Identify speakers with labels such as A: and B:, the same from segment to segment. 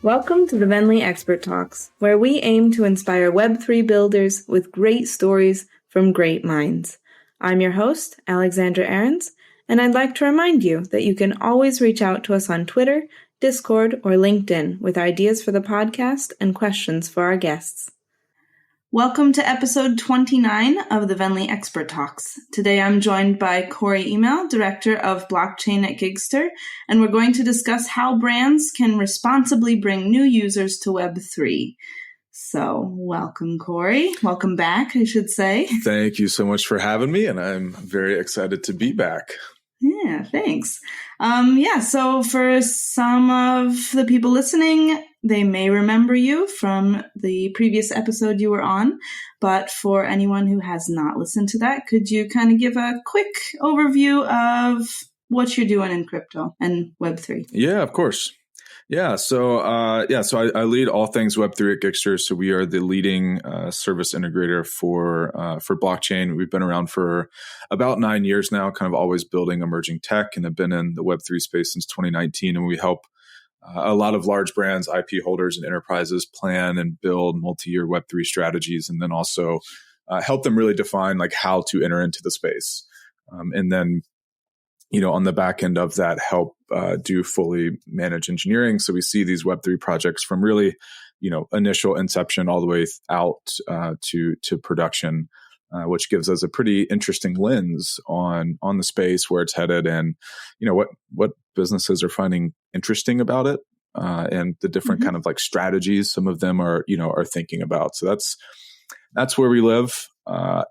A: Welcome to the Venly Expert Talks, where we aim to inspire Web3 builders with great stories from great minds. I'm your host, Alexandra Ahrens, and I'd like to remind you that you can always reach out to us on Twitter, Discord, or LinkedIn with ideas for the podcast and questions for our guests. Welcome to episode 29 of the Venly Expert Talks. Today I'm joined by Cory Hymel, Director of Blockchain at Gigster, and we're going to discuss how brands can responsibly bring new users to Web3. So welcome, Cory. Welcome back, I should say.
B: Thank you so much for having me, and I'm very excited to be back.
A: Yeah, thanks. So for some of the people listening, they may remember you from the previous episode you were on, but for anyone who has not listened to that, could you kind of give a quick overview of what you're doing in crypto and Web3?
B: Yeah, of course. So I lead all things Web3 at Gigster. So we are the leading service integrator for blockchain. We've been around for about 9 years now, kind of always building emerging tech, and have been in the Web3 space since 2019. And we help a lot of large brands, IP holders, and enterprises plan and build multi-year Web3 strategies, and then also help them really define like how to enter into the space. And then on the back end of that, help do fully manage engineering. So we see these Web3 projects from really, initial inception all the way out to production, which gives us a pretty interesting lens on the space, where it's headed, and what businesses are finding interesting about it, and the different kind of like strategies some of them are thinking about. So that's where we live.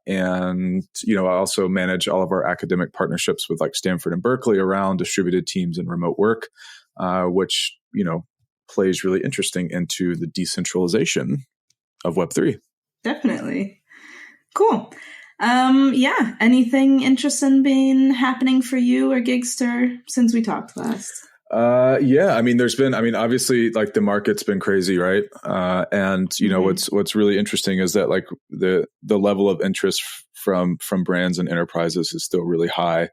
B: And I also manage all of our academic partnerships with like Stanford and Berkeley around distributed teams and remote work, which, plays really interesting into the decentralization of Web3.
A: Definitely. Cool. Anything interesting been happening for you or Gigster since we talked last?
B: Obviously like the market's been crazy, right? And what's really interesting is that like the level of interest from brands and enterprises is still really high,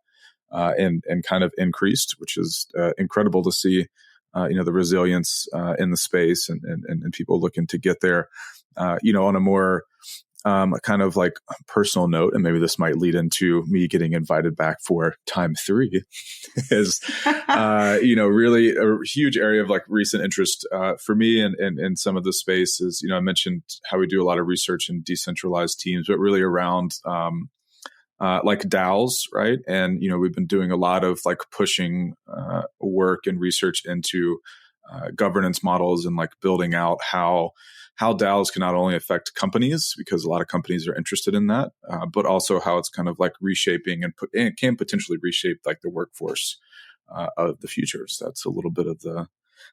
B: and kind of increased, which is incredible to see. The resilience in the space and people looking to get there. On a more kind of like personal note, and maybe this might lead into me getting invited back for time 3, is, really a huge area of like recent interest for me and some of the space is, I mentioned how we do a lot of research in decentralized teams, but really around like DAOs, right? And, we've been doing a lot of like pushing work and research into governance models and like building out how DAOs can not only affect companies, because a lot of companies are interested in that, but also how it's kind of like reshaping and it can potentially reshape like the workforce of the future. So that's a little bit of the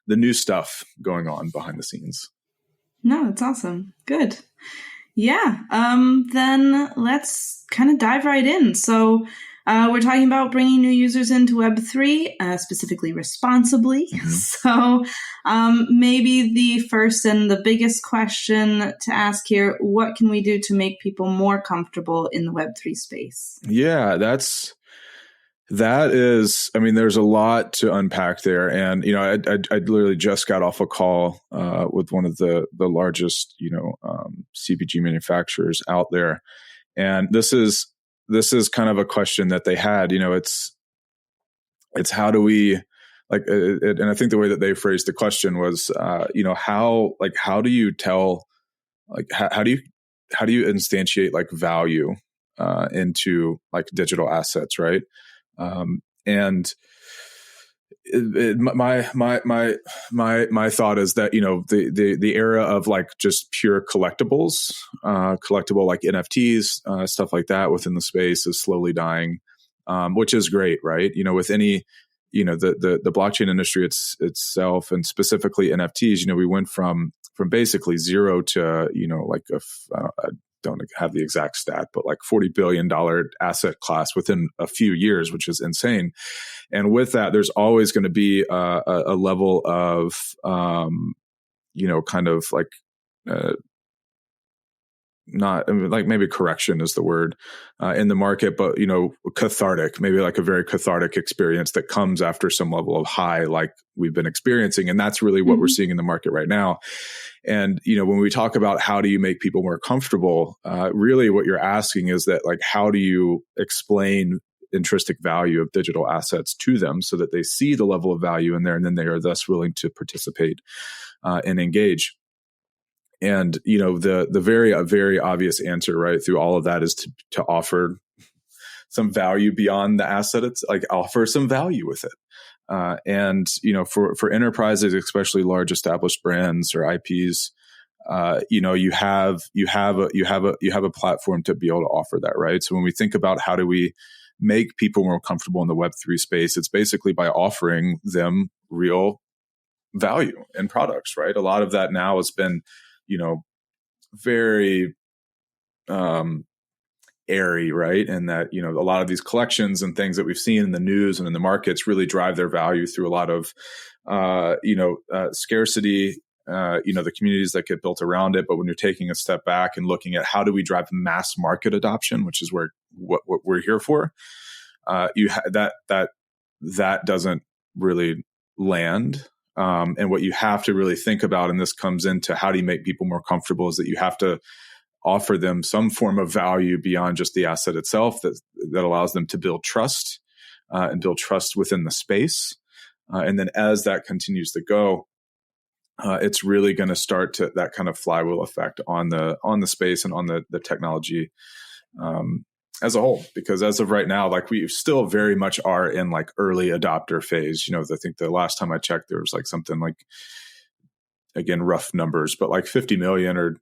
B: new stuff going on behind the scenes.
A: No, it's awesome. Good. Yeah. Then let's kind of dive right in. So we're talking about bringing new users into Web3, specifically responsibly. Mm-hmm. So maybe the first and the biggest question to ask here, what can we do to make people more comfortable in the Web3 space?
B: Yeah, that is, there's a lot to unpack there. And, I literally just got off a call with one of the largest, CPG manufacturers out there. And this is kind of a question that they had, it's how do we like, and I think the way that they phrased the question was, how do you tell, like, how do you instantiate like value into like digital assets, right? And my thought is that, the era of like just pure collectibles, collectible like NFTs, stuff like that within the space is slowly dying, which is great, right? With any, the blockchain industry itself, and specifically NFTs, we went from basically zero to, like I don't have the exact stat, but like $40 billion asset class within a few years, which is insane. And with that, there's always going to be a level of, kind of like not, I mean, like maybe correction is the word in the market, but cathartic, maybe like a very cathartic experience that comes after some level of high like we've been experiencing. And that's really what we're seeing in the market right now. And, when we talk about how do you make people more comfortable, really what you're asking is that, like, how do you explain intrinsic value of digital assets to them so that they see the level of value in there, and then they are thus willing to participate and engage. And, the very obvious answer, right, through all of that is to offer some value beyond the asset. It's like offer some value with it. And, for enterprises, especially large established brands or IPs, you have a platform to be able to offer that, right? So when we think about how do we make people more comfortable in the Web3 space, it's basically by offering them real value and products, right? A lot of that now has been, very airy, right? And that, a lot of these collections and things that we've seen in the news and in the markets really drive their value through a lot of, scarcity, the communities that get built around it. But when you're taking a step back and looking at how do we drive mass market adoption, which is what we're here for, that doesn't really land. And what you have to really think about, and this comes into how do you make people more comfortable, is that you have to offer them some form of value beyond just the asset itself that allows them to build trust and build trust within the space. And then as that continues to go, it's really going to start to that kind of flywheel effect on the space and on the technology as a whole. Because as of right now, like we still very much are in like early adopter phase. I think the last time I checked, there was like something like, again, rough numbers, but like 50 million or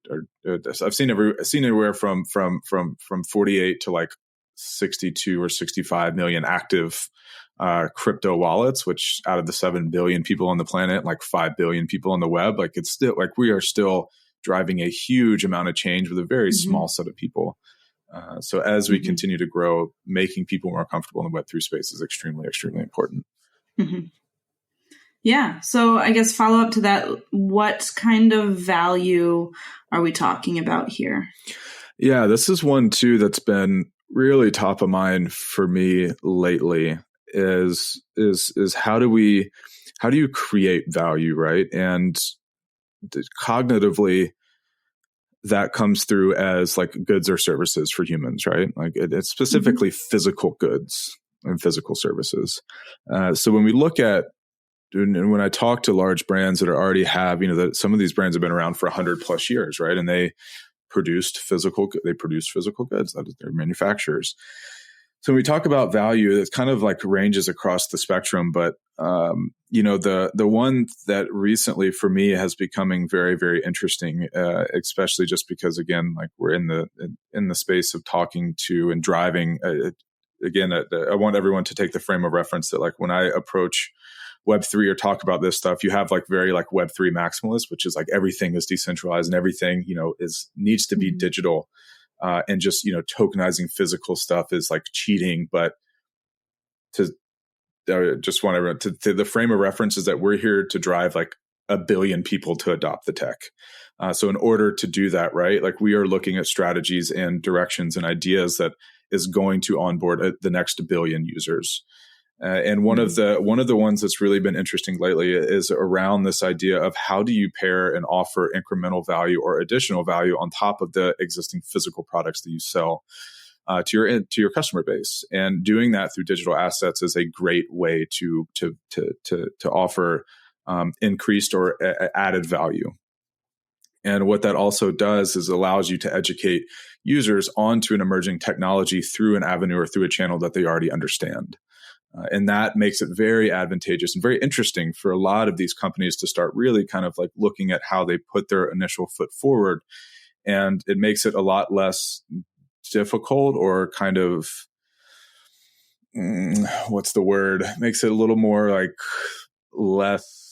B: I've seen anywhere from 48 to like 62 or 65 million active crypto wallets, which out of the 7 billion people on the planet, like 5 billion people on the web, like it's still like we are still driving a huge amount of change with a very small set of people. So as we continue to grow, making people more comfortable in the Web3 space is extremely, extremely important.
A: Yeah. So I guess follow up to that, what kind of value are we talking about here?
B: Yeah, this is one too that's been really top of mind for me lately is how do you create value, right? And cognitively, that comes through as like goods or services for humans, right? Like it's specifically physical goods and physical services. So when we look at, and when I talk to large brands that already have, some of these brands have been around for 100 plus years, right? And they produce physical goods. That is, they're manufacturers. So when we talk about value, it's kind of like ranges across the spectrum. But, the one that recently for me has becoming very, very interesting, especially just because, again, like we're in the space of talking to and driving. Again, I want everyone to take the frame of reference that like when I approach Web3 or talk about this stuff, you have like very like Web3 maximalist, which is like everything is decentralized and everything, needs to be digital. And just, tokenizing physical stuff is like cheating. But just want everyone to the frame of reference is that we're here to drive like 1 billion people to adopt the tech. So in order to do that, right, like we are looking at strategies and directions and ideas that is going to onboard the next 1 billion users. And one of the ones that's really been interesting lately is around this idea of how do you pair and offer incremental value or additional value on top of the existing physical products that you sell to your customer base. And doing that through digital assets is a great way to offer increased or added value. And what that also does is allows you to educate users onto an emerging technology through an avenue or through a channel that they already understand. And that makes it very advantageous and very interesting for a lot of these companies to start really kind of like looking at how they put their initial foot forward. And it makes it a lot less difficult or kind of, what's the word? Makes it a little more like less,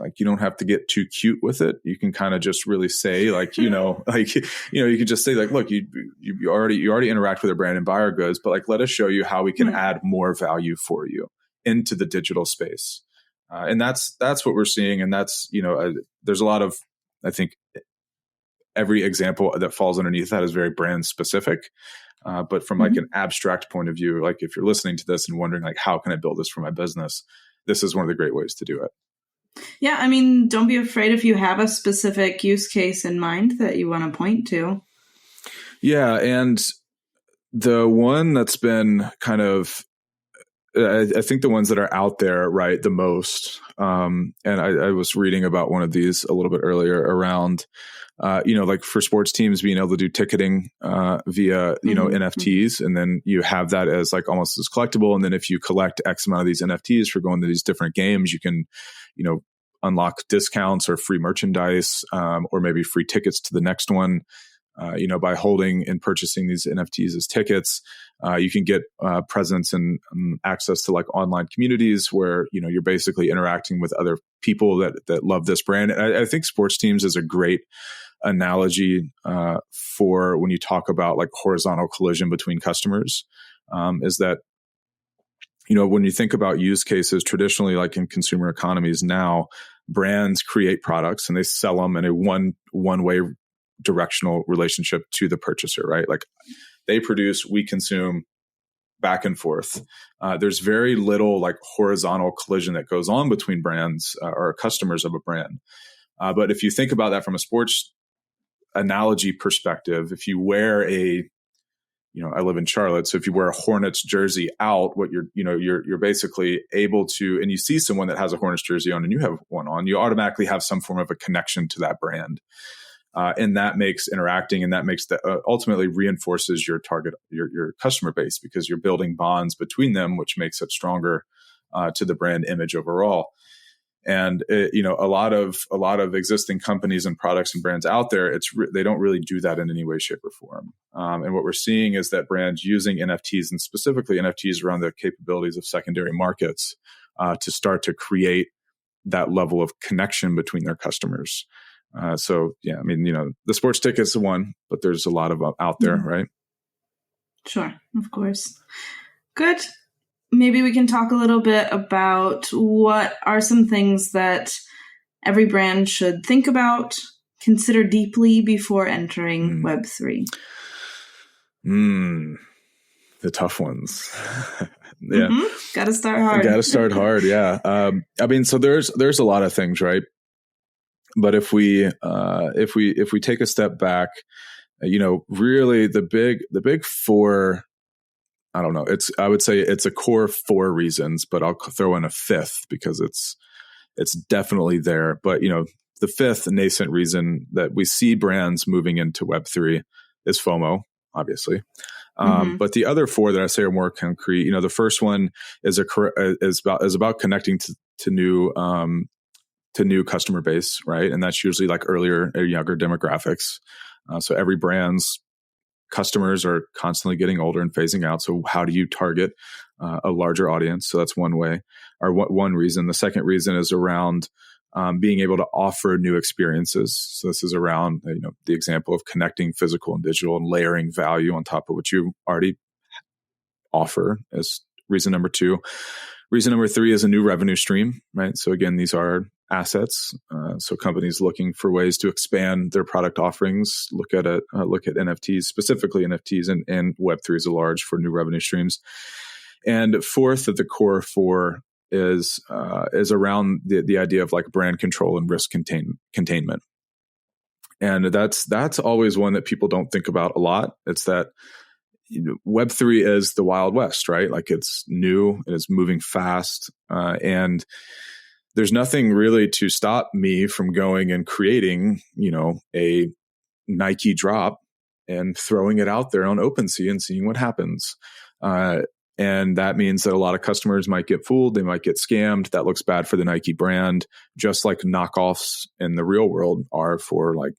B: like you don't have to get too cute with it. You can kind of just really say like, you can just say like, look, you already interact with a brand and buy our goods, but like, let us show you how we can add more value for you into the digital space. And that's what we're seeing. And that's, there's a lot of, I think, every example that falls underneath that is very brand specific. But from like an abstract point of view, like if you're listening to this and wondering like, how can I build this for my business? This is one of the great ways to do it.
A: Yeah, I mean, don't be afraid if you have a specific use case in mind that you want to point to.
B: Yeah. And the one that's been kind of, I think the ones that are out there, right, the most, and I was reading about one of these a little bit earlier around, like for sports teams being able to do ticketing via, NFTs. And then you have that as like almost as collectible. And then if you collect X amount of these NFTs for going to these different games, you can, unlock discounts or free merchandise, or maybe free tickets to the next one. By holding and purchasing these NFTs as tickets, you can get presence and access to like online communities where, you're basically interacting with other people that love this brand. And I think sports teams is a great analogy for when you talk about like horizontal collision between customers, is that, when you think about use cases traditionally, like in consumer economies now, brands create products and they sell them in a one-way directional relationship to the purchaser, right? Like they produce, we consume, back and forth. There's very little like horizontal collision that goes on between brands or customers of a brand. But if you think about that from a sports analogy perspective, if you wear I live in Charlotte, so if you wear a Hornets jersey out, what you're basically able to, and you see someone that has a Hornets jersey on and you have one on, you automatically have some form of a connection to that brand. And that makes interacting, and that makes ultimately reinforces your target, your customer base, because you're building bonds between them, which makes it stronger to the brand image overall. And a lot of existing companies and products and brands out there, they don't really do that in any way, shape, or form. And what we're seeing is that brands using NFTs, and specifically NFTs around the capabilities of secondary markets, to start to create that level of connection between their customers. The sports ticket's the one, but there's a lot of out there, right?
A: Sure, of course. Good. Maybe we can talk a little bit about what are some things that every brand should think about, consider deeply before entering Web3.
B: The tough ones. Yeah.
A: Got to start hard.
B: Got to start hard. Yeah. So there's a lot of things, right? But if we take a step back, really the big four, I don't know, I would say it's a core 4 reasons, but I'll throw in a 5th because it's definitely there. But the 5th nascent reason that we see brands moving into Web3 is FOMO, obviously. But the other 4 that I say are more concrete. The first one is about connecting to new customer base, right? And that's usually like earlier or younger demographics. So every brand's customers are constantly getting older and phasing out. So how do you target a larger audience? So that's one way, or one reason. The second reason is around being able to offer new experiences. So this is around the example of connecting physical and digital and layering value on top of what you already offer as reason number 2. Reason number 3 is a new revenue stream, right? So again, these are assets. So companies looking for ways to expand their product offerings, look at NFTs, specifically NFTs, and Web3 is a large for new revenue streams. And fourth of the core 4 is around the idea of like brand control and risk containment. And that's always one that people don't think about a lot. It's that Web3 is the Wild West, right? Like it's new, it is moving fast, and there's nothing really to stop me from going and creating, a Nike drop and throwing it out there on OpenSea and seeing what happens. And that means that a lot of customers might get fooled. They might get scammed. That looks bad for the Nike brand, just like knockoffs in the real world are for like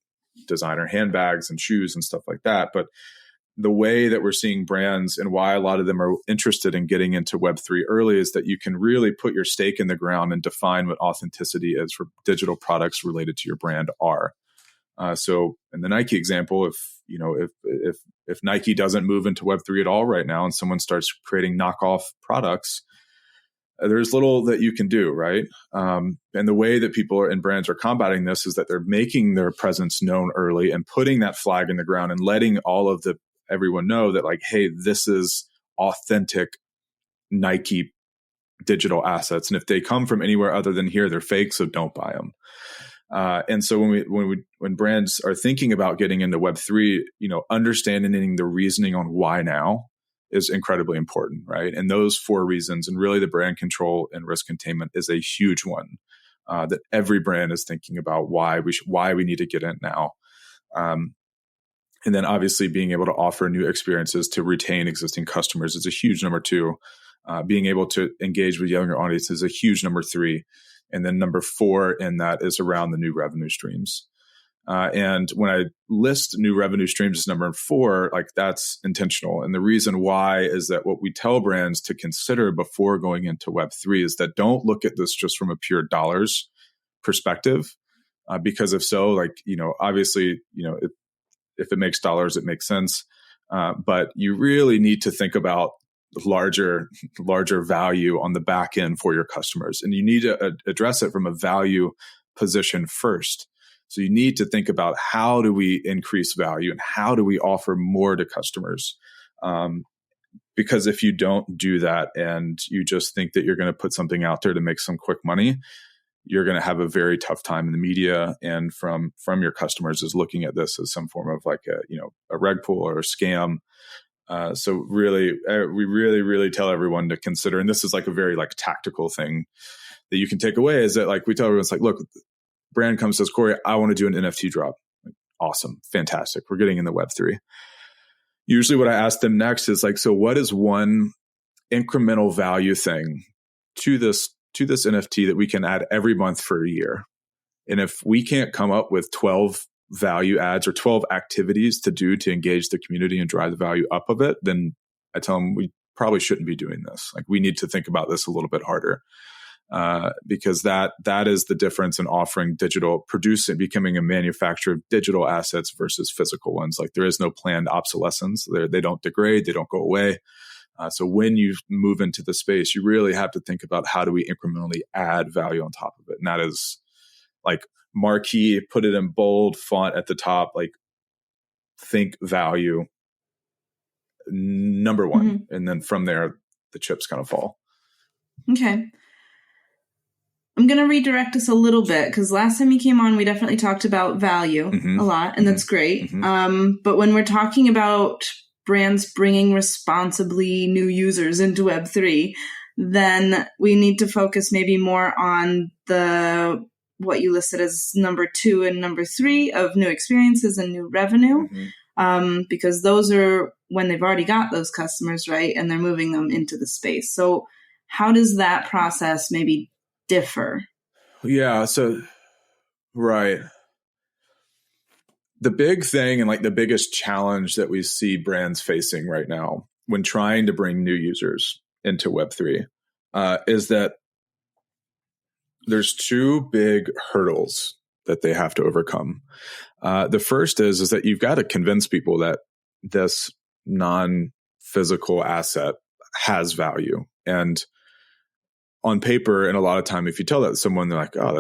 B: designer handbags and shoes and stuff like that. But the way that we're seeing brands and why a lot of them are interested in getting into Web3 early is that you can really put your stake in the ground and define what authenticity is for digital products related to your brand are. So in the Nike example, if Nike doesn't move into Web3 at all right now and someone starts creating knockoff products, there's little that you can do, right? And the way that people and brands are combating this is that they're making their presence known early and putting that flag in the ground and letting everyone know that like, hey, this is authentic Nike digital assets. And if they come from anywhere other than here, they're fake. So don't buy them. And so when brands are thinking about getting into Web3, understanding the reasoning on why now is incredibly important, right? And those 4 reasons, and really the brand control and risk containment is a huge one that every brand is thinking about why we need to get in now. And then obviously being able to offer new experiences to retain existing customers is a huge number 2. Being able to engage with younger audiences is a huge number 3. And then number 4 in that is around the new revenue streams. And when I list new revenue streams as number 4, like that's intentional. And the reason why is that what we tell brands to consider before going into Web3 is that don't look at this just from a pure dollars perspective. Because if so, like, obviously, if it makes dollars, it makes sense. But you really need to think about larger value on the back end for your customers. And you need to address it from a value position first. So you need to think about how do we increase value and how do we offer more to customers? Because if you don't do that and you just think that you're going to put something out there to make some quick money, you're going to have a very tough time in the media and from your customers is looking at this as some form of like a reg pull or a scam. So really, we really tell everyone to consider, and this is like a very like tactical thing that you can take away is that like we tell everyone, it's like, look, brand comes and says, Cory, I want to do an NFT drop. Like, awesome. Fantastic. We're getting in the Web3. Usually what I ask them next is like, so what is one incremental value thing to this NFT that we can add every month for a year? And if we can't come up with 12 value adds or 12 activities to do to engage the community and drive the value up of it, then I tell them we probably shouldn't be doing this. Like we need to think about this a little bit harder. Because that is the difference in offering becoming a manufacturer of digital assets versus physical ones. Like there is no planned obsolescence. They don't degrade, they don't go away. So when you move into the space, you really have to think about how do we incrementally add value on top of it. And that is like marquee, put it in bold font at the top, like think value, number 1. Mm-hmm. And then from there, the chips kind of fall.
A: Okay. I'm going to redirect us a little bit because last time you came on, we definitely talked about value a lot, and that's great. But when we're talking about brands bringing responsibly new users into Web3, then we need to focus maybe more on what you listed as number 2 and number 3 of new experiences and new revenue, because those are when they've already got those customers, right? And they're moving them into the space. So how does that process maybe differ?
B: Yeah. So, right. The big thing and like the biggest challenge that we see brands facing right now when trying to bring new users into Web3 is that there's 2 big hurdles that they have to overcome. The first is that you've got to convince people that this non-physical asset has value. And on paper, and a lot of time, if you tell that to someone, they're like, oh,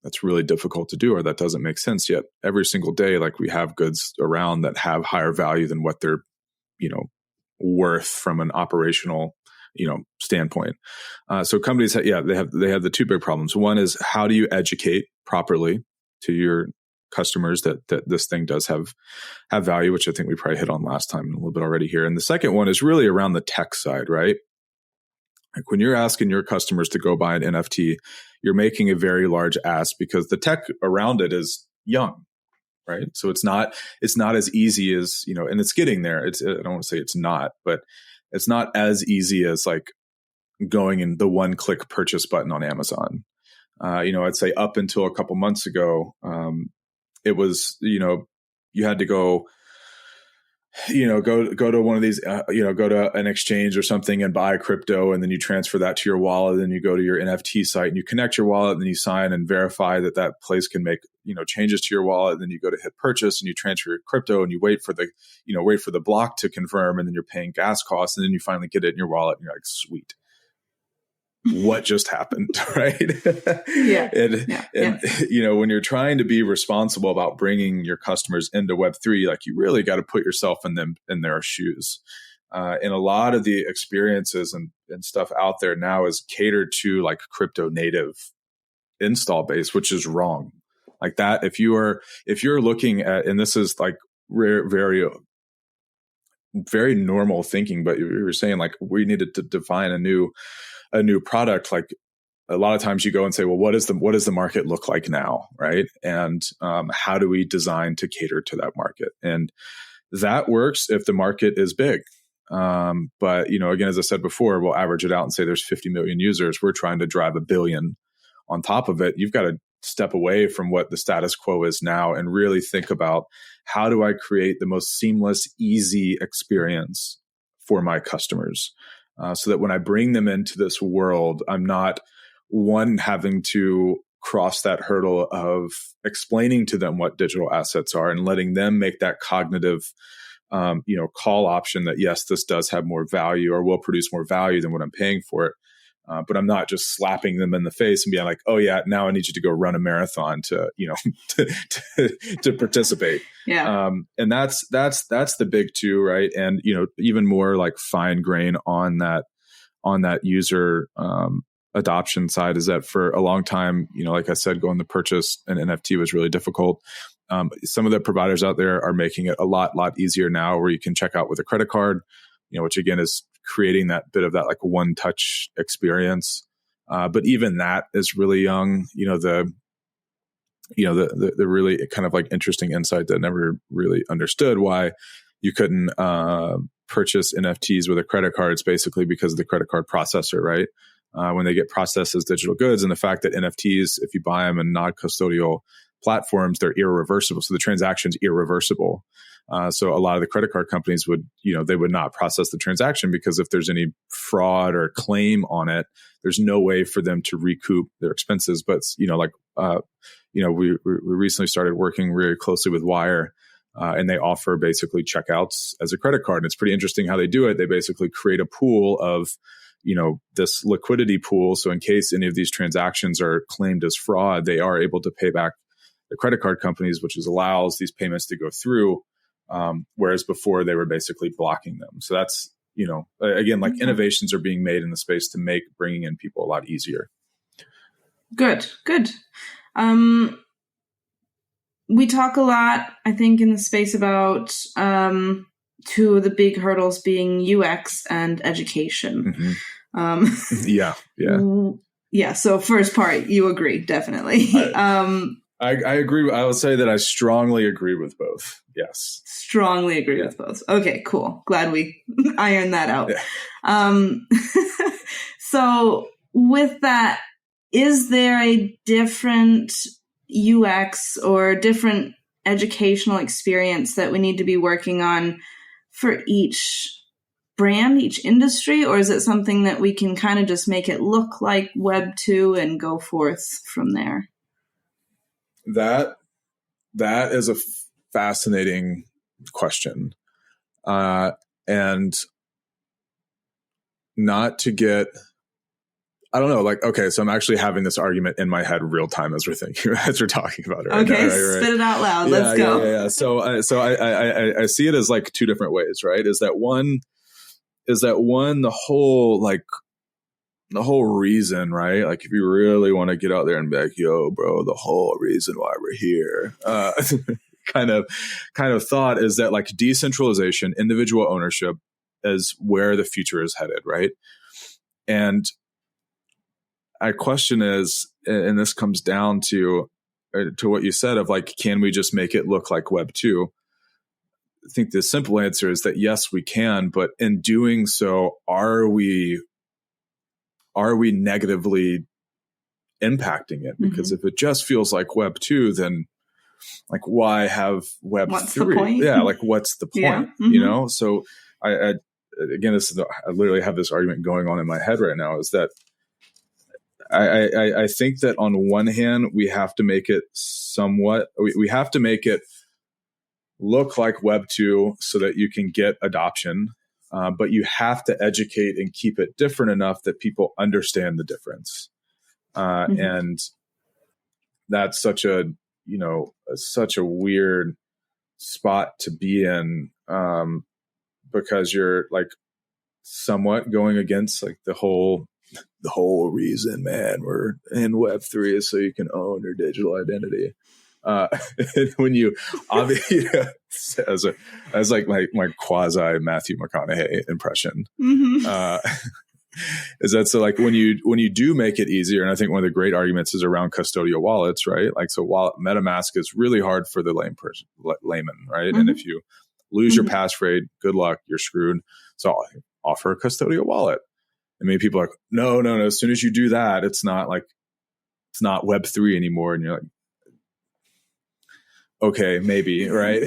B: that's really difficult to do, or that doesn't make sense. Yet every single day, like we have goods around that have higher value than what they're, worth from an operational, standpoint. So companies, they have the 2 big problems. One is how do you educate properly to your customers that this thing does have value, which I think we probably hit on last time a little bit already here. And the second one is really around the tech side, right? Like when you're asking your customers to go buy an NFT, you're making a very large ask because the tech around it is young, right? So it's not as easy as, and it's getting there. I don't want to say it's not, but it's not as easy as like going in the 1-click purchase button on Amazon. I'd say up until a couple months ago, it was, you had to go to one of these, go to an exchange or something and buy crypto, and then you transfer that to your wallet. Then you go to your NFT site and you connect your wallet, and then you sign and verify that place can make, changes to your wallet. And then you go to hit purchase and you transfer your crypto and you wait for the block to confirm, and then you're paying gas costs, and then you finally get it in your wallet and you're like, sweet. what just happened, right?
A: Yeah.
B: And you know, when you're trying to be responsible about bringing your customers into Web3, like you really got to put yourself in their shoes. And a lot of the experiences and stuff out there now is catered to like crypto native install base, which is wrong. Like that, if you're looking at, and this is like very very normal thinking, but you were saying like we needed to define a new product. Like a lot of times you go and say, well, what does the market look like now, right? And how do we design to cater to that market? And that works if the market is big. But you know, again, as I said before, we'll average it out and say there's 50 million users. We're trying to drive 1 billion on top of it. You've got to step away from what the status quo is now and really think about, how do I create the most seamless, easy experience for my customers, so that when I bring them into this world, I'm not having to cross that hurdle of explaining to them what digital assets are and letting them make that cognitive call option that, yes, this does have more value or will produce more value than what I'm paying for it. But I'm not just slapping them in the face and being like, oh yeah, now I need you to go run a marathon to participate.
A: Yeah.
B: And that's the big two, right? And, you know, even more like fine grain on that user, adoption side is that for a long time, you know, like I said, going to purchase an NFT was really difficult. Some of the providers out there are making it a lot easier now, where you can check out with a credit card, you know, which again is creating that bit of that like one touch experience. But even that is really young. You know, the really kind of like interesting insight that I never really understood why you couldn't purchase NFTs with a credit card. It's basically because of the credit card processor, right? When they get processed as digital goods, and the fact that NFTs, if you buy them in non-custodial platforms, they're irreversible. So the transaction's irreversible. So a lot of the credit card companies would not process the transaction, because if there's any fraud or claim on it, there's no way for them to recoup their expenses. But, we recently started working really closely with Wire, and they offer basically checkouts as a credit card. And it's pretty interesting how they do it. They basically create a pool of, this liquidity pool. So in case any of these transactions are claimed as fraud, they are able to pay back the credit card companies, which allows these payments to go through. Whereas before they were basically blocking them. So that's, again, like innovations are being made in the space to make bringing in people a lot easier.
A: Good. We talk a lot, I think, in the space about two of the big hurdles being UX and education.
B: Yeah.
A: Yeah. So first part, you agree, definitely.
B: I agree. I would say that I strongly agree with both. Yes.
A: Strongly agree with both. Okay, cool. Glad we ironed that out. Yeah. So with that, is there a different UX or different educational experience that we need to be working on for each brand, each industry? Or is it something that we can kind of just make it look like Web 2 and go forth from there?
B: That is a fascinating question. And not to get, I don't know, like, okay, so I'm actually having this argument in my head real time as we're talking about it.
A: Okay,
B: right?
A: Spit it out loud. Let's go.
B: Yeah. So I see it as like two different ways, right? Is that one, the whole reason, right? Like if you really want to get out there and be like, yo, bro, the whole reason why we're here, kind of thought is that like decentralization, individual ownership is where the future is headed, right? And my question is, and this comes down to what you said of like, can we just make it look like Web 2? I think the simple answer is that yes, we can, but in doing so, are we negatively impacting it? Because if it just feels like Web 2, then like why have Web 3?
A: What's the point?
B: Yeah, like what's the point?
A: Yeah.
B: So I again, I literally have this argument going on in my head right now, is that I think that on one hand, we have to make it we have to make it look like Web 2 so that you can get adoption. but you have to educate and keep it different enough that people understand the difference. And that's such a weird spot to be in, because you're like somewhat going against like the whole reason, man, we're in Web3 is so you can own your digital identity. When you obviously as like my quasi Matthew McConaughey impression, is that so like when you do make it easier, and I think one of the great arguments is around custodial wallets, right? Like, so MetaMask is really hard for the layman, right? And if you lose your passphrase, good luck, you're screwed. So I'll offer a custodial wallet. And many people are like, no. As soon as you do that, it's not Web3 anymore. And you're like, okay, maybe, right?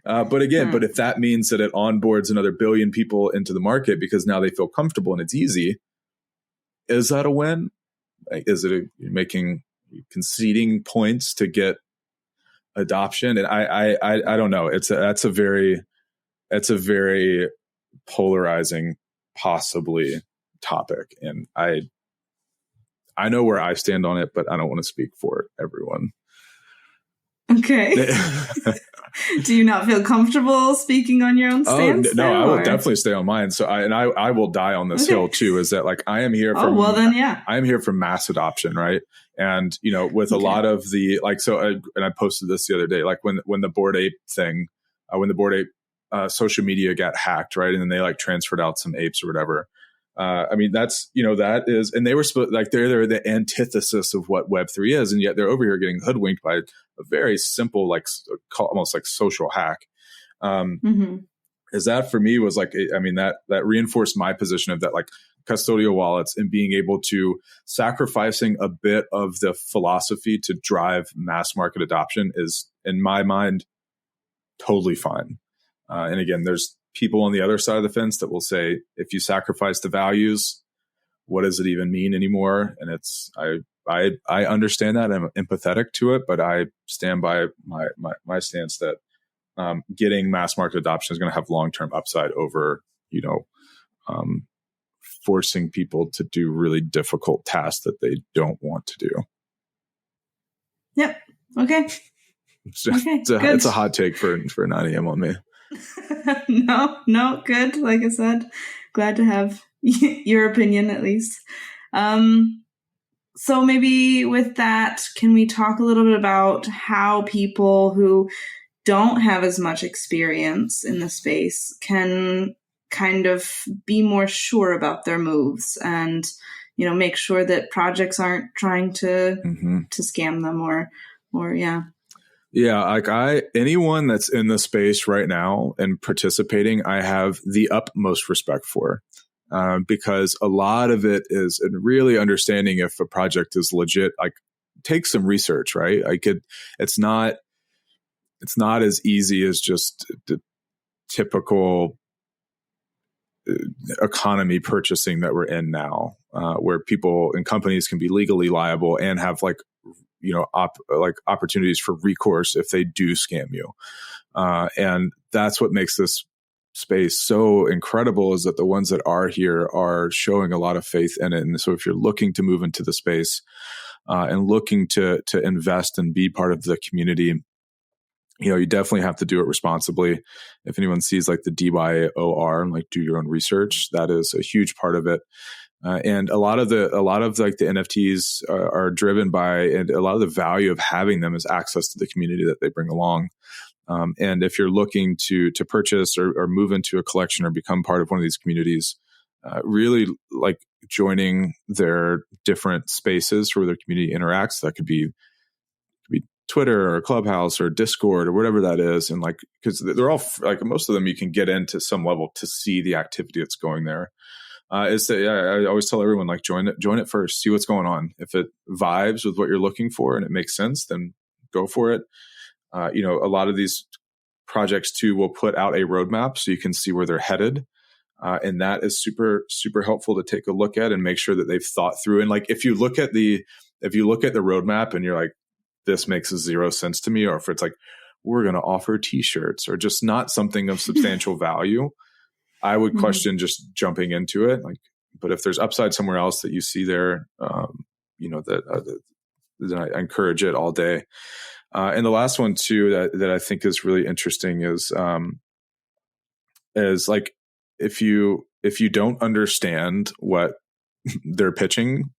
B: But if that means that it onboards another billion people into the market because now they feel comfortable and it's easy, is that a win? Like, is it conceding points to get adoption? And I don't know. That's a very polarizing, possibly, topic, and I know where I stand on it, but I don't want to speak for everyone.
A: Okay. Do you not feel comfortable speaking on your own stance?
B: Oh, no, I will definitely stay on mine. So I will die on this hill too, is that like, I am here I am here for mass adoption. Right. And, with a lot of the, like, so, and I posted this the other day, like when the Bored Ape thing, when the Bored Ape social media got hacked, right. And then they like transferred out some apes or whatever. I mean, that's, that is, and they were like, they're the antithesis of what Web3 is. And yet they're over here getting hoodwinked by a very simple, like almost like social hack. Is that for me was like, I mean, that reinforced my position of that, like custodial wallets and being able to sacrificing a bit of the philosophy to drive mass market adoption is, in my mind, totally fine. And again, there's people on the other side of the fence that will say, if you sacrifice the values, what does it even mean anymore? And it's, I understand that. I'm empathetic to it, but I stand by my stance that getting mass market adoption is going to have long-term upside over, forcing people to do really difficult tasks that they don't want to do.
A: Yep. Okay.
B: It's a hot take for 9 a.m. on me.
A: No, good. Like I said, glad to have your opinion at least. So maybe with that, can we talk a little bit about how people who don't have as much experience in the space can kind of be more sure about their moves and, make sure that projects aren't trying to scam them or yeah.
B: Yeah, like anyone that's in the space right now and participating, I have the utmost respect for, because a lot of it is really understanding if a project is legit. Like, take some research, right? It's not as easy as just the typical economy purchasing that we're in now, where people and companies can be legally liable and have like opportunities for recourse if they do scam you. And that's what makes this space so incredible, is that the ones that are here are showing a lot of faith in it. And so if you're looking to move into the space and looking to invest and be part of the community, you definitely have to do it responsibly. If anyone sees like the DYOR, like do your own research, that is a huge part of it. And a lot of like the NFTs are driven by, and a lot of the value of having them is access to the community that they bring along. And if you're looking to purchase or move into a collection or become part of one of these communities, really like joining their different spaces where their community interacts. That could be Twitter or Clubhouse or Discord or whatever that is. And like, because they're all like, most of them you can get into some level to see the activity that's going there. I always tell everyone, like, join it first, see what's going on. If it vibes with what you're looking for and it makes sense, then go for it. A lot of these projects too will put out a roadmap so you can see where they're headed. And that is super, super helpful to take a look at and make sure that they've thought through. And like, if you look at the roadmap and you're like, this makes zero sense to me, or if it's like, we're going to offer t-shirts or just not something of substantial value, I would question just jumping into it. Like, but if there's upside somewhere else that you see there, that I encourage it all day. And the last one too that I think is really interesting is like if you don't understand what they're pitching,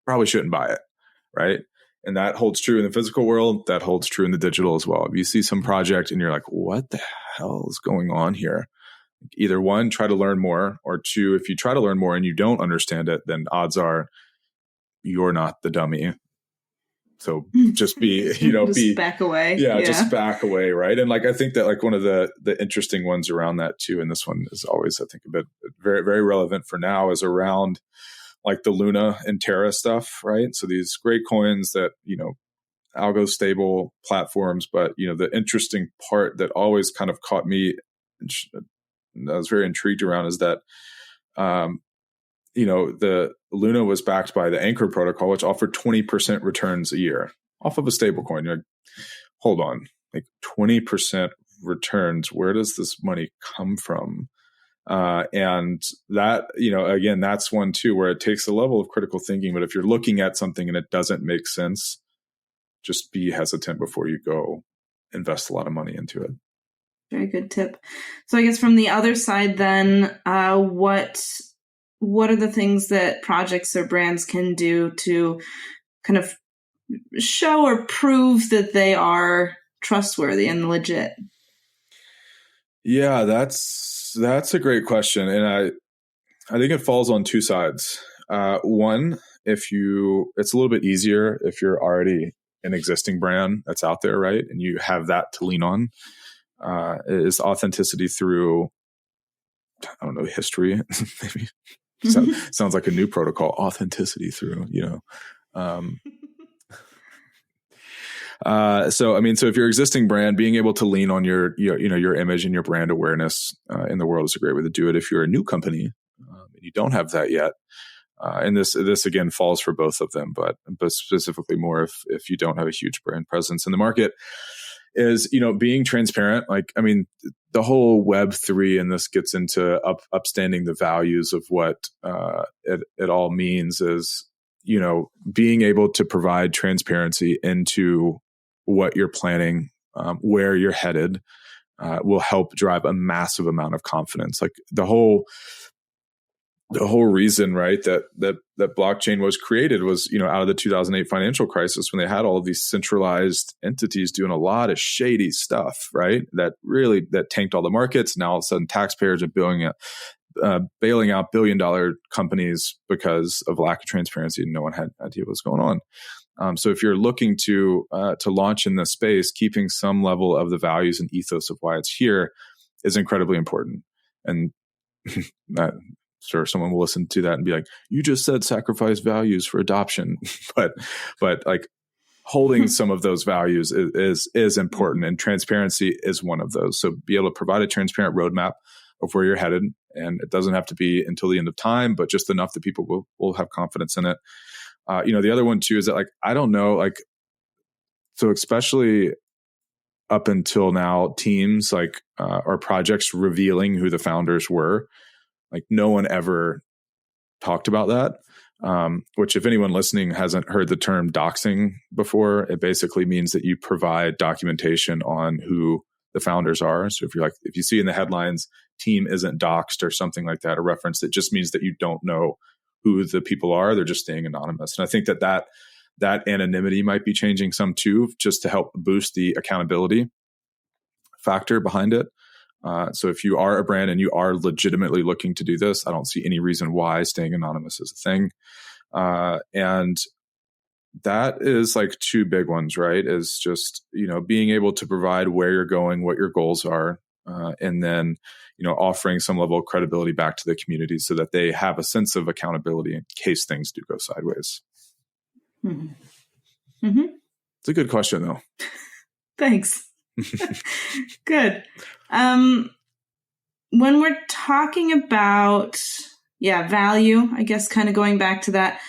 B: probably shouldn't buy it, right? And that holds true in the physical world. That holds true in the digital as well. If you see some project and you're like, what the hell is going on here? Either one, try to learn more, or two, if you try to learn more and you don't understand it, then odds are you're not the dummy. So just be,
A: back away.
B: Yeah, just back away. Right. And like, I think that like one of the interesting ones around that too, and this one is always, I think, a bit very, very relevant for now, is around like the Luna and Terra stuff. Right. So these great coins that, algo stable platforms, but, the interesting part that always kind of caught me, and I was very intrigued around, is that, the Luna was backed by the Anchor protocol, which offered 20% returns a year off of a stable coin. You're like, hold on, like 20% returns. Where does this money come from? And that, again, that's one too, where it takes a level of critical thinking. But if you're looking at something and it doesn't make sense, just be hesitant before you go invest a lot of money into it.
A: Very good tip. So I guess from the other side then, what are the things that projects or brands can do to kind of show or prove that they are trustworthy and legit?
B: Yeah, that's a great question. And I think it falls on two sides. One, it's a little bit easier if you're already an existing brand that's out there, right? And you have that to lean on. Is authenticity through, I don't know, history, maybe. Sounds like a new protocol, authenticity through, so if you're an existing brand, being able to lean on your image and your brand awareness in the world is a great way to do it. If you're a new company and you don't have that yet, and this again falls for both of them, but specifically more if you don't have a huge brand presence in the market, is being transparent. Like, I mean, the whole Web3, and this gets into upstanding the values of what it all means, is being able to provide transparency into what you're planning, where you're headed, will help drive a massive amount of confidence. Like the whole reason, right, that blockchain was created was, out of the 2008 financial crisis, when they had all of these centralized entities doing a lot of shady stuff, right, that tanked all the markets. Now all of a sudden taxpayers are bailing out billion-dollar companies because of lack of transparency, and no one had idea what was going on. So if you're looking to launch in this space, keeping some level of the values and ethos of why it's here is incredibly important. And that, sure, someone will listen to that and be like, you just said sacrifice values for adoption. but like holding some of those values is important, and transparency is one of those. So be able to provide a transparent roadmap of where you're headed. And it doesn't have to be until the end of time, but just enough that people will have confidence in it. The other one too is that, like, I don't know, like, so especially up until now, teams like or projects revealing who the founders were, like no one ever talked about that. Which, if anyone listening hasn't heard the term doxing before, it basically means that you provide documentation on who the founders are. So if you see in the headlines, team isn't doxed or something like that, a reference, it just means that you don't know who the people are. They're just staying anonymous. And I think that anonymity might be changing some too, just to help boost the accountability factor behind it. So if you are a brand and you are legitimately looking to do this, I don't see any reason why staying anonymous is a thing. And that is like two big ones, right? Is just, being able to provide where you're going, what your goals are, and then, offering some level of credibility back to the community so that they have a sense of accountability in case things do go sideways.
A: Mm-hmm. Mm-hmm.
B: It's a good question, though.
A: Thanks. Good. When we're talking about, value, I guess kind of going back to that,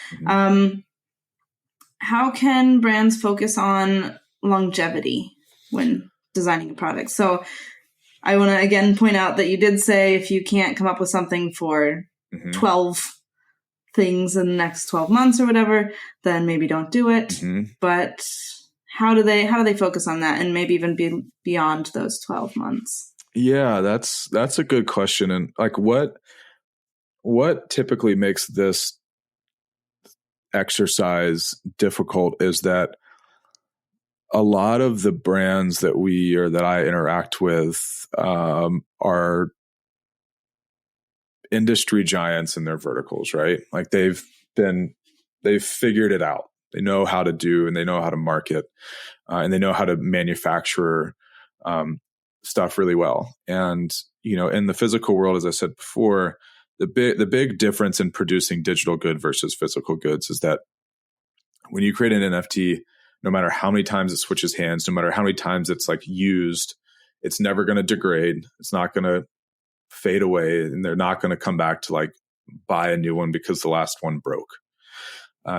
A: how can brands focus on longevity when designing a product? So I want to again point out that you did say if you can't come up with something for 12 things in the next 12 months or whatever, then maybe don't do it. But how do they focus on that and maybe even be beyond those 12 months?
B: Yeah, that's a good question. And like what typically makes this exercise difficult is that a lot of the brands that I interact with are industry giants in their verticals, right? Like they've figured it out. They know how to do, and they know how to market, and they know how to manufacture stuff really well. And, in the physical world, as I said before, the big difference in producing digital good versus physical goods is that when you create an NFT, no matter how many times it switches hands, no matter how many times it's like used, it's never going to degrade. It's not going to fade away, and they're not going to come back to like buy a new one because the last one broke.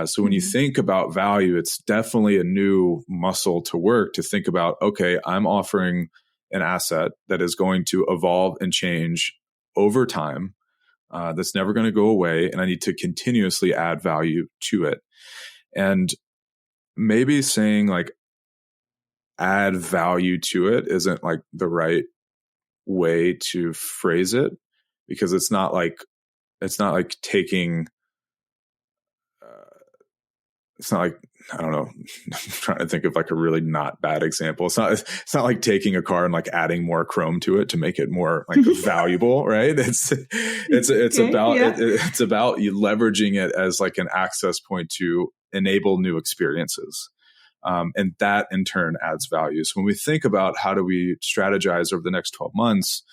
B: So when you think about value, it's definitely a new muscle to work to think about, okay, I'm offering an asset that is going to evolve and change over time. That's never going to go away. And I need to continuously add value to it. And maybe saying like add value to it isn't like the right way to phrase it, because it's not like taking it's not like, I don't know, I'm trying to think of like a really not bad example. It's not like taking a car and like adding more chrome to it to make it more like valuable, right? It's okay, about it's about you leveraging it as like an access point to enable new experiences. And that in turn adds value. So when we think about how do we strategize over the next 12 months,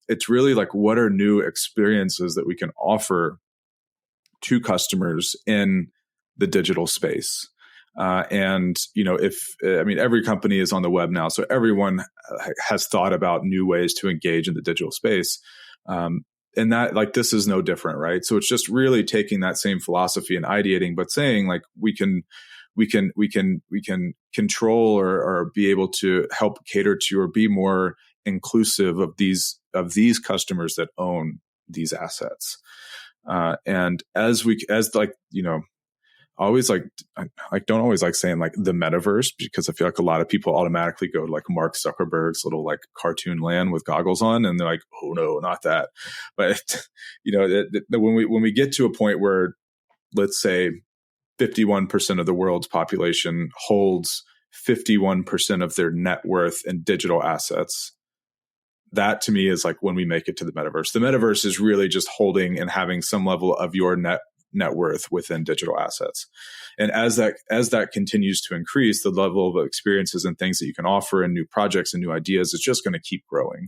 B: it's really like, what are new experiences that we can offer to customers in the digital space? And, every company is on the web now, so everyone has thought about new ways to engage in the digital space. And that, like, this is no different, right? So it's just really taking that same philosophy and ideating, but saying like, we can control or be able to help cater to or be more inclusive of these customers that own these assets. And I don't always like saying like the metaverse, because I feel like a lot of people automatically go to like Mark Zuckerberg's little like cartoon land with goggles on, and they're like, oh no, not that. But when we get to a point where, let's say, 51% of the world's population holds 51% of their net worth in digital assets, that to me is like when we make it to the metaverse. The metaverse is really just holding and having some level of your net worth within digital assets. And as that continues to increase, the level of experiences and things that you can offer and new projects and new ideas is just going to keep growing.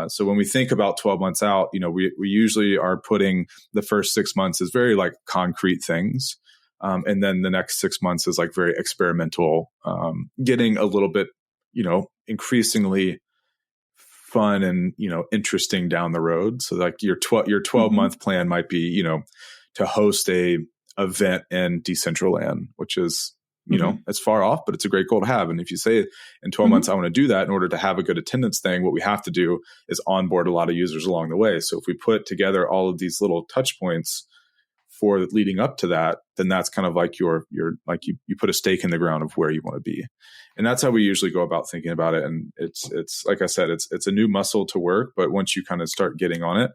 B: So when we think about 12 months out, we usually are putting the first 6 months as very like concrete things. And then the next 6 months is like very experimental, getting a little bit, increasingly fun and, interesting down the road. So like your 12 month plan might be, to host a event in Decentraland, which is, it's far off, but it's a great goal to have. And if you say in 12 months, I want to do that, in order to have a good attendance thing, what we have to do is onboard a lot of users along the way. So if we put together all of these little touch points for leading up to that, then that's kind of like you put a stake in the ground of where you want to be. And that's how we usually go about thinking about it. And it's like I said, it's a new muscle to work, but once you kind of start getting on it,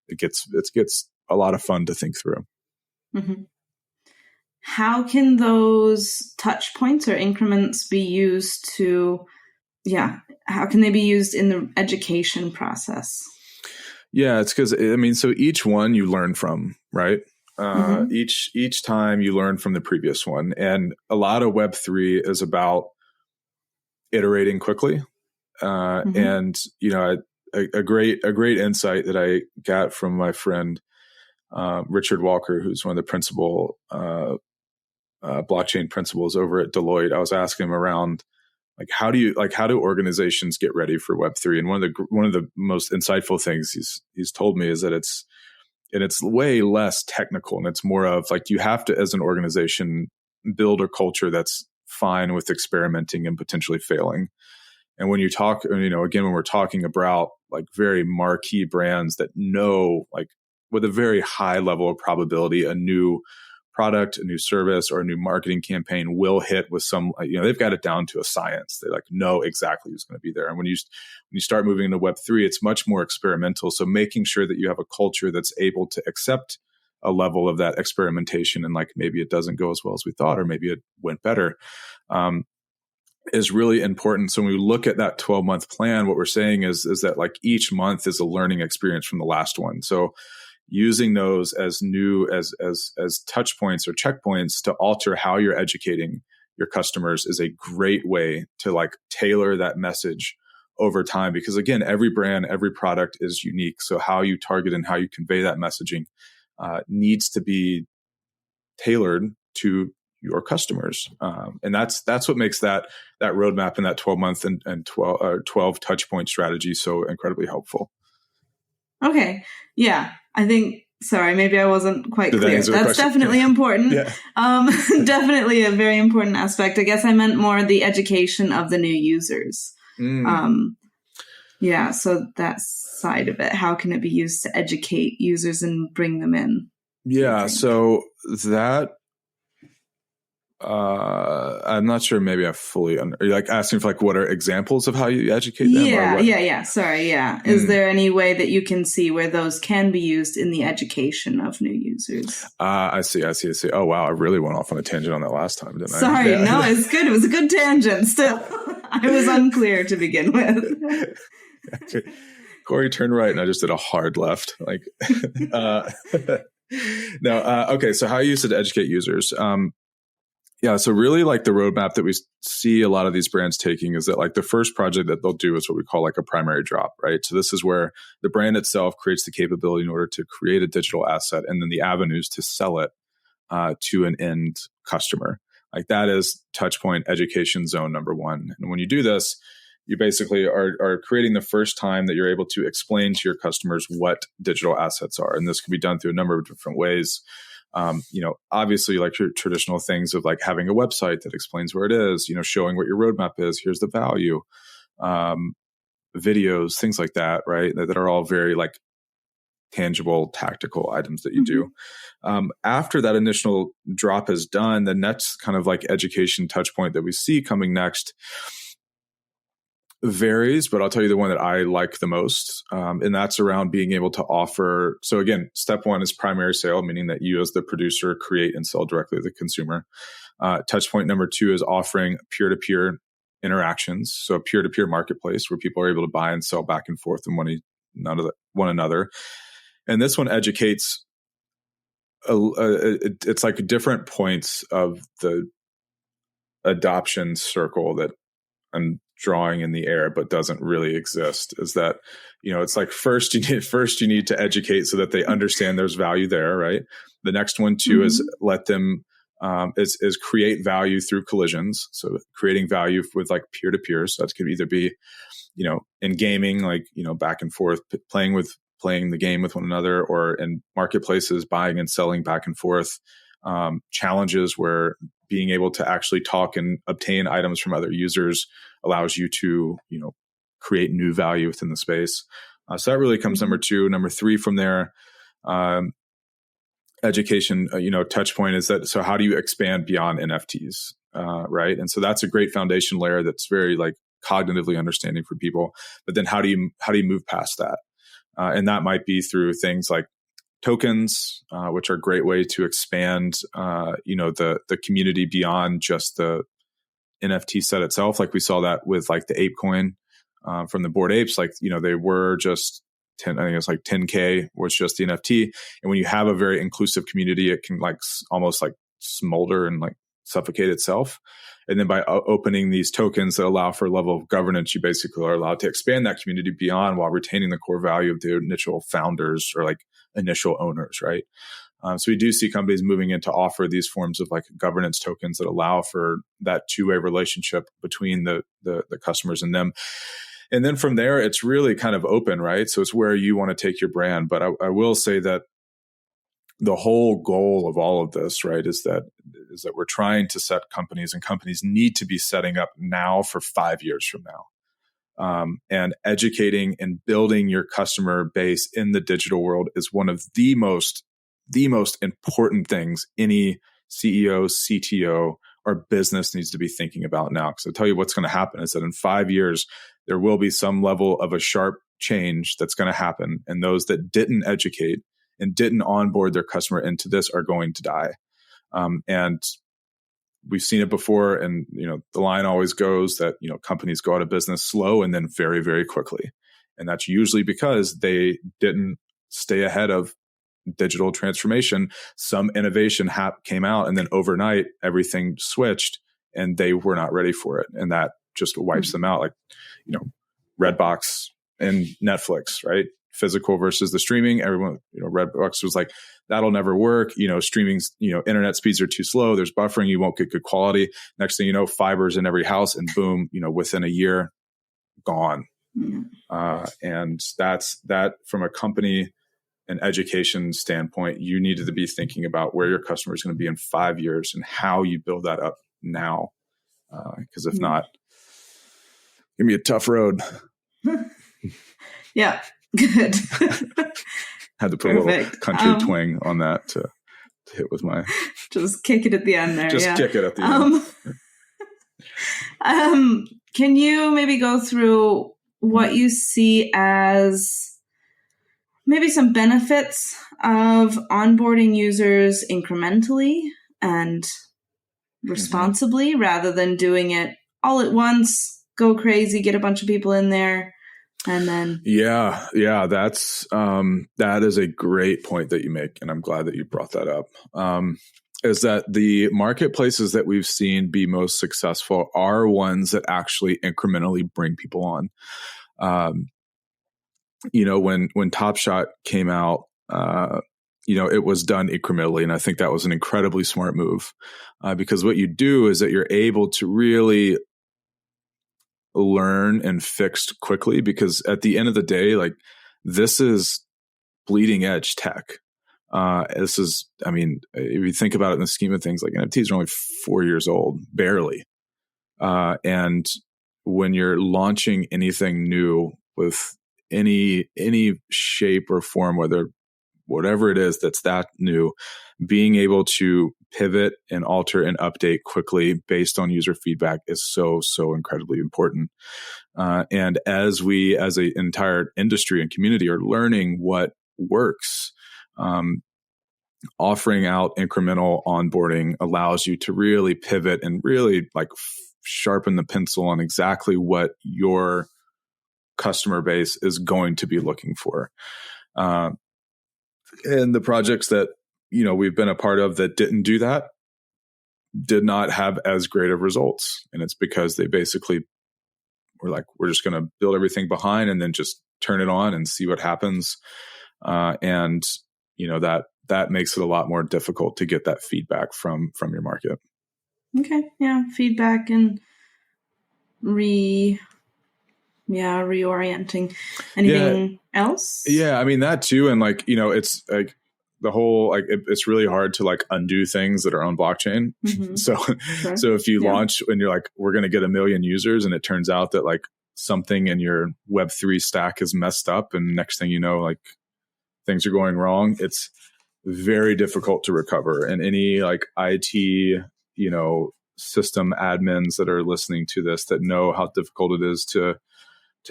B: it gets a lot of fun to think through.
A: Mm-hmm. How can those touch points or increments be used how can they be used in the education process?
B: Yeah, it's because, so each one you learn from, right? Each time you learn from the previous one. And a lot of Web3 is about iterating quickly. And, a great insight that I got from my friend, Richard Walker, who's one of the principal blockchain principals over at Deloitte. I was asking him around, like, how do organizations get ready for Web3? And one of the most insightful things he's told me is that it's way less technical, and it's more of like, you have to, as an organization, build a culture that's fine with experimenting and potentially failing. And when you talk, again, when we're talking about like very marquee brands that know, like with a very high level of probability, a new product, a new service, or a new marketing campaign will hit with some, they've got it down to a science. They like know exactly who's going to be there. And when you start moving into Web3, it's much more experimental. So making sure that you have a culture that's able to accept a level of that experimentation, and like maybe it doesn't go as well as we thought, or maybe it went better, is really important. So when we look at that 12-month plan, what we're saying is that like each month is a learning experience from the last one. So using those as new as touch points or checkpoints to alter how you're educating your customers is a great way to like tailor that message over time. Because again, every brand, every product is unique. So how you target and how you convey that messaging needs to be tailored to your customers. And that's what makes that roadmap and that 12-month and 12 touch point strategy so incredibly helpful.
A: Okay. Yeah. I think, sorry, maybe I wasn't quite clear. That's definitely important. Yeah. Definitely a very important aspect. I guess I meant more the education of the new users. Yeah. So that side of it, how can it be used to educate users and bring them in?
B: Yeah. So that, I'm not sure. Maybe I fully are you like asking for like what are examples of how you educate them?
A: Yeah. Sorry. Yeah. Is there any way that you can see where those can be used in the education of new users?
B: I see. Oh wow, I really went off on a tangent on that last time, didn't I?
A: Sorry, yeah. No, it's good. It was a good tangent. Still, I was unclear to begin with.
B: Cory turned right, and I just did a hard left. Like, no. Okay, so how you use it to educate users? Yeah, so really like the roadmap that we see a lot of these brands taking is that like the first project that they'll do is what we call like a primary drop, right? So this is where the brand itself creates the capability in order to create a digital asset and then the avenues to sell it to an end customer. Like that is touchpoint education zone number one. And when you do this, you basically are creating the first time that you're able to explain to your customers what digital assets are. And this can be done through a number of different ways. Obviously like your traditional things of like having a website that explains where it is, showing what your roadmap is, here's the value, videos, things like that, right? That are all very like tangible, tactical items that you do. After that initial drop is done, the next kind of like education touch point that we see coming next varies, but I'll tell you the one that I like the most. And that's around being able to offer. So again, step one is primary sale, meaning that you as the producer create and sell directly to the consumer. Touch point number two is offering peer-to-peer interactions. So a peer-to-peer marketplace where people are able to buy and sell back and forth in one another. And this one educates, it's like different points of the adoption circle that I'm drawing in the air, but doesn't really exist. Is that, it's like first you need to educate so that they understand there's value there, right? The next one too is let them is create value through collisions. So creating value with like peer to peer. So that could either be, in gaming, like back and forth, playing the game with one another, or in marketplaces, buying and selling back and forth. Challenges where being able to actually talk and obtain items from other users allows you to, create new value within the space. So that really comes number two. Number three from there, education, touch point is that, so how do you expand beyond NFTs? Right. And so that's a great foundation layer that's very like cognitively understanding for people. But then how do you move past that? And that might be through things like tokens, which are a great way to expand, the community beyond just the NFT set itself. Like we saw that with like the ape coin from the Bored Apes. Like, they were just 10, I think it's like 10K was just the NFT. And when you have a very inclusive community, it can like almost like smolder and like suffocate itself. And then by opening these tokens that allow for a level of governance, you basically are allowed to expand that community beyond while retaining the core value of the initial founders or like initial owners, right? So we do see companies moving in to offer these forms of like governance tokens that allow for that two-way relationship between the customers and them. And then from there, it's really kind of open, right? So it's where you want to take your brand. But I will say that the whole goal of all of this, right, is that we're trying to set companies, and companies need to be setting up now for 5 years from now. And educating and building your customer base in the digital world is one of the most important things any CEO, CTO, or business needs to be thinking about now. Because I'll tell you what's going to happen is that in 5 years, there will be some level of a sharp change that's going to happen. And those that didn't educate and didn't onboard their customer into this are going to die. And we've seen it before. And, the line always goes that, companies go out of business slow and then very, very quickly. And that's usually because they didn't stay ahead of digital transformation. Some innovation came out and then overnight everything switched and they were not ready for it. And that just wipes them out. Like, Redbox and Netflix, right? Physical versus the streaming. Everyone, Redbox was like, that'll never work. Streaming's, internet speeds are too slow. There's buffering. You won't get good quality. Next thing you know, fiber's in every house and boom, within a year, gone. And that's that from a company and education standpoint, you needed to be thinking about where your customer is going to be in 5 years and how you build that up now. Because if not, it's going to be a tough road.
A: Yeah. Good.
B: Had to put a little country twang on that to hit with my...
A: Just kick it at the end there.
B: Just kick it at the
A: end. Can you maybe go through what you see as maybe some benefits of onboarding users incrementally and responsibly rather than doing it all at once, go crazy, get a bunch of people in there, and then... Yeah, that is a great point that you make, and I'm glad that you brought that up. Is that the marketplaces that we've seen be most successful are ones that actually incrementally bring people on. When Top Shot came out, it was done incrementally. And I think that was an incredibly smart move because what you do is that you're able to really learn and fix quickly because at the end of the day, like this is bleeding edge tech. If you think about it in the scheme of things, like NFTs are only 4 years old, barely. And when you're launching anything new with any shape or form, whatever it is that's that new, being able to pivot and alter and update quickly based on user feedback is so incredibly important. And as we, as an entire industry and community, are learning what works, offering out incremental onboarding allows you to really pivot and really sharpen the pencil on exactly what your customer base is going to be looking for. And the projects that, we've been a part of that didn't do that did not have as great of results. And it's because they basically were like, we're just going to build everything behind and then just turn it on and see what happens. And that makes it a lot more difficult to get that feedback from your market. Okay. Yeah. Feedback and reorienting. Anything else? Yeah.
B: I mean, that too. And it's like the whole, it's really hard to undo things that are on blockchain. Mm-hmm. So if you launch and you're like, we're going to get 1 million users and it turns out that something in your Web3 stack is messed up. And next thing you know, things are going wrong. It's very difficult to recover. And any IT, system admins that are listening to this that know how difficult it is to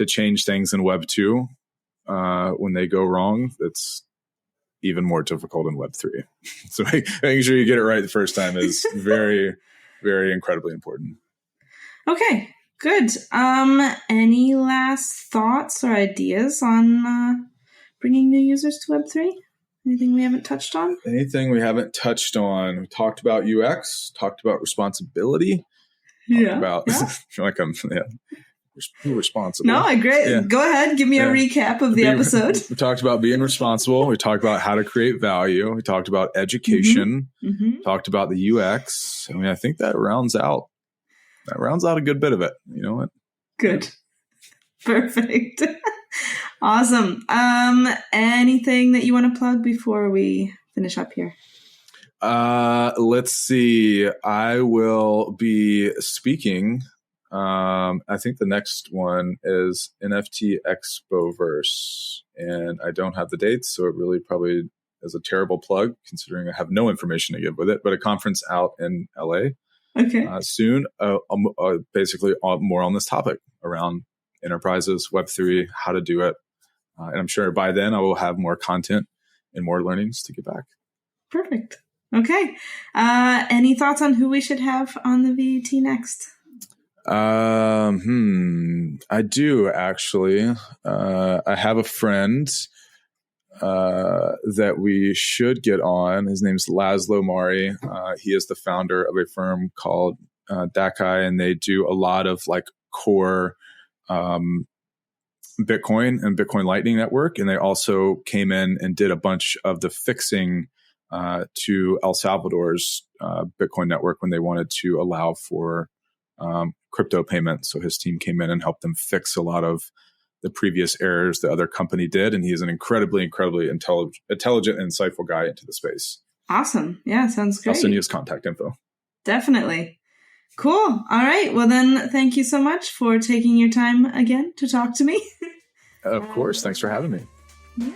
B: change things in Web 2 when they go wrong, it's even more difficult in Web 3. So making sure you get it right the first time is very, very incredibly important.
A: Okay, good. Any last thoughts or ideas on bringing new users to Web 3? Anything we haven't touched on?
B: Anything we haven't touched on? We talked about UX, talked about responsibility. About responsible.
A: No, I agree. Yeah. Go ahead. Give me a recap of the episode.
B: We talked about being responsible. We talked about how to create value. We talked about education. Mm-hmm. Talked about the UX. I mean, I think that rounds out a good bit of it. You know what?
A: Good. Perfect. Awesome. Anything that you want to plug before we finish up here?
B: Let's see. I will be speaking I think the next one is NFT Expoverse, and I don't have the dates, so it really probably is a terrible plug considering I have no information to give with it, but a conference out in LA soon, basically more on this topic around enterprises, Web3, how to do it. And I'm sure by then I will have more content and more learnings to get back.
A: Perfect. Okay. Any thoughts on who we should have on the VET next?
B: I do actually. I have a friend that we should get on. His name's Laszlo Mari. He is the founder of a firm called Dakai, and they do a lot of like core Bitcoin and Bitcoin Lightning Network. And they also came in and did a bunch of the fixing to El Salvador's Bitcoin network when they wanted to allow for crypto payments. So his team came in and helped them fix a lot of the previous errors the other company did. And he is an incredibly intelligent, insightful guy into the space.
A: Awesome. Yeah, sounds great.
B: I'll send you his contact info.
A: Definitely. Cool. All right. Well, then, thank you so much for taking your time again to talk to me.
B: Of course. Thanks for having me.
A: Yeah.